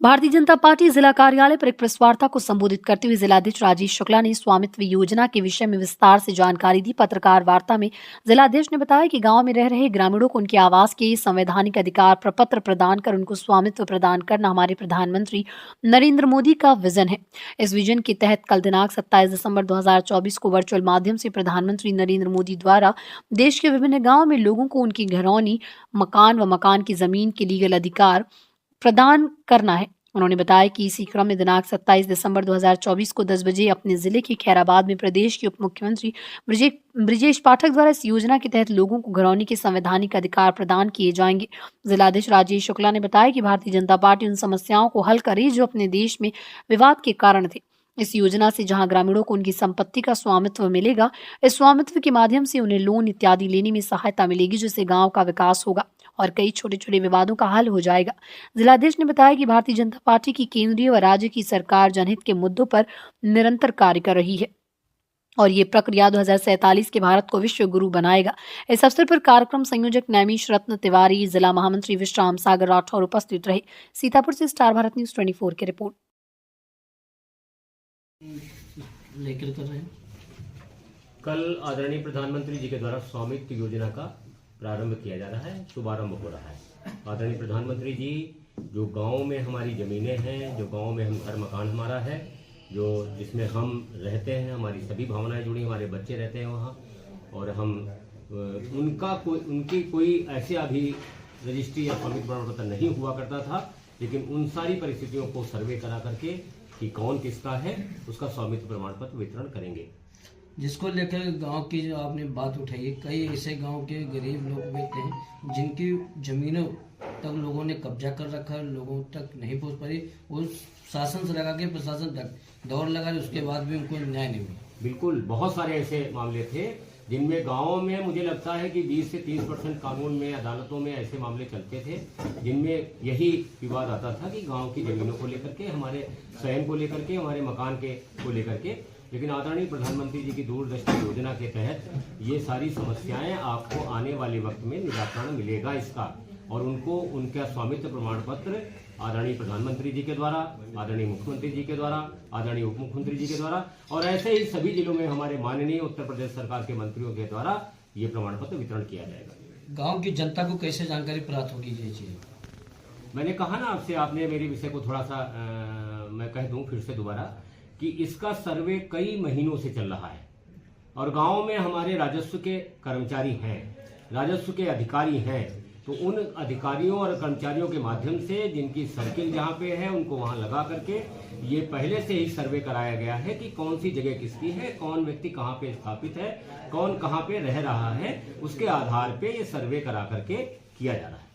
Bharatiya Janata party जिला कार्यालय पर एक प्रेस वार्ता को संबोधित करते हुए जिलाध्यक्ष राजेश शुक्ला ने स्वामित्व योजना के विषय में विस्तार से जानकारी दी। पत्रकार वार्ता में जिलाध्यक्ष ने बताया कि गांव में रह रहे ग्रामीणों को उनके आवास के संवैधानिक अधिकार प्रपत्र प्रदान कर उनको स्वामित्व प्रदान करना हमारे प्रधानमंत्री नरेंद्र मोदी का विजन है। इस विजन के तहत कल दिनांक 27 दिसंबर 2024 को वर्चुअल माध्यम से प्रधानमंत्री नरेंद्र मोदी द्वारा देश के विभिन्न गाँव में लोगों को उनकी घरौनी, मकान व मकान की जमीन के लीगल अधिकार प्रदान करना है। उन्होंने बताया कि इसी क्रम में दिनांक 27 दिसंबर 2024 को 10 बजे अपने जिले के खैराबाद में प्रदेश के उप मुख्यमंत्री ब्रिजेश पाठक द्वारा इस योजना के तहत लोगों को घरौनी के संवैधानिक अधिकार प्रदान किए जाएंगे। जिलाध्यक्ष राजेश शुक्ला ने बताया कि भारतीय जनता पार्टी उन समस्याओं को हल करे जो अपने देश में विवाद के कारण थे। इस योजना से जहां ग्रामीणों को उनकी संपत्ति का स्वामित्व मिलेगा, इस स्वामित्व के माध्यम से उन्हें लोन इत्यादि लेने में सहायता मिलेगी, जिससे गांव का विकास होगा और कई छोटे छोटे विवादों का हल हो जाएगा। जिलाध्यक्ष ने बताया कि भारतीय जनता पार्टी की केंद्रीय व राज्य की सरकार जनहित के मुद्दों पर निरंतर कार्य कर रही है और ये प्रक्रिया 2047 के भारत को विश्व गुरु बनाएगा। इस अवसर पर कार्यक्रम संयोजक नैमिष रत्न तिवारी, जिला महामंत्री विश्राम सागर राठौर उपस्थित रहे। सीतापुर से स्टार भारत न्यूज 24 की रिपोर्ट। लेकर कर रहे हैं। कल आदरणीय प्रधानमंत्री जी के द्वारा स्वामित्व योजना का प्रारंभ किया जा रहा है, शुभारंभ हो रहा है। आदरणीय प्रधानमंत्री जी जो गांव में हमारी ज़मीनें हैं, जो गांव में हम घर मकान हमारा है, जो जिसमें हम रहते हैं, हमारी सभी भावनाएं जुड़ी, हमारे बच्चे रहते हैं वहाँ, और हम उनकी कोई ऐसे अभी रजिस्ट्री या स्वामित्व प्रमाण पत्र नहीं हुआ करता था, लेकिन उन सारी परिस्थितियों को सर्वे करा करके कि कौन किसका है उसका स्वामित्व प्रमाण पत्र वितरण करेंगे। जिसको लेकर गांव की जो आपने बात उठाई है, कई ऐसे गांव के गरीब लोग बैठे हैं जिनकी जमीनों तक लोगों ने कब्जा कर रखा है, लोगों तक नहीं पहुंच पाई, वो शासन से लगा के प्रशासन तक दौड़ लगा, उसके बाद भी उनको न्याय नहीं मिला। बिल्कुल, बहुत सारे ऐसे मामले थे जिनमें गाँव में मुझे लगता है कि 20 से 30% कानून में, अदालतों में ऐसे मामले चलते थे जिनमें यही विवाद आता था कि गांव की जमीनों को लेकर के, हमारे स्वयं को लेकर के, हमारे मकान के को लेकर के। लेकिन आदरणीय प्रधानमंत्री जी की दूरदृष्टि योजना के तहत ये सारी समस्याएं आपको आने वाले वक्त में निराकरण मिलेगा इसका, और उनको उनका स्वामित्व प्रमाण पत्र आदरणीय प्रधानमंत्री जी के द्वारा, आदरणीय मुख्यमंत्री जी के द्वारा, आदरणीय उप मुख्यमंत्री जी के द्वारा और ऐसे ही सभी जिलों में हमारे माननीय उत्तर प्रदेश सरकार के मंत्रियों के द्वारा ये प्रमाण पत्र वितरण किया जाएगा। गांव की जनता को कैसे जानकारी प्राप्त होगी ये चीज? मैंने कहा ना आपसे, आपने मेरे विषय को थोड़ा सा मैं कह दूं फिर से दोबारा कि इसका सर्वे कई महीनों से चल रहा है और गांव में हमारे राजस्व के कर्मचारी हैं, राजस्व के अधिकारी हैं, तो उन अधिकारियों और कर्मचारियों के माध्यम से जिनकी सर्किल जहां पे है उनको वहां लगा करके ये पहले से ही सर्वे कराया गया है कि कौन सी जगह किसकी है, कौन व्यक्ति कहां पे स्थापित है, कौन कहां पे रह रहा है, उसके आधार पे ये सर्वे करा करके किया जा रहा है।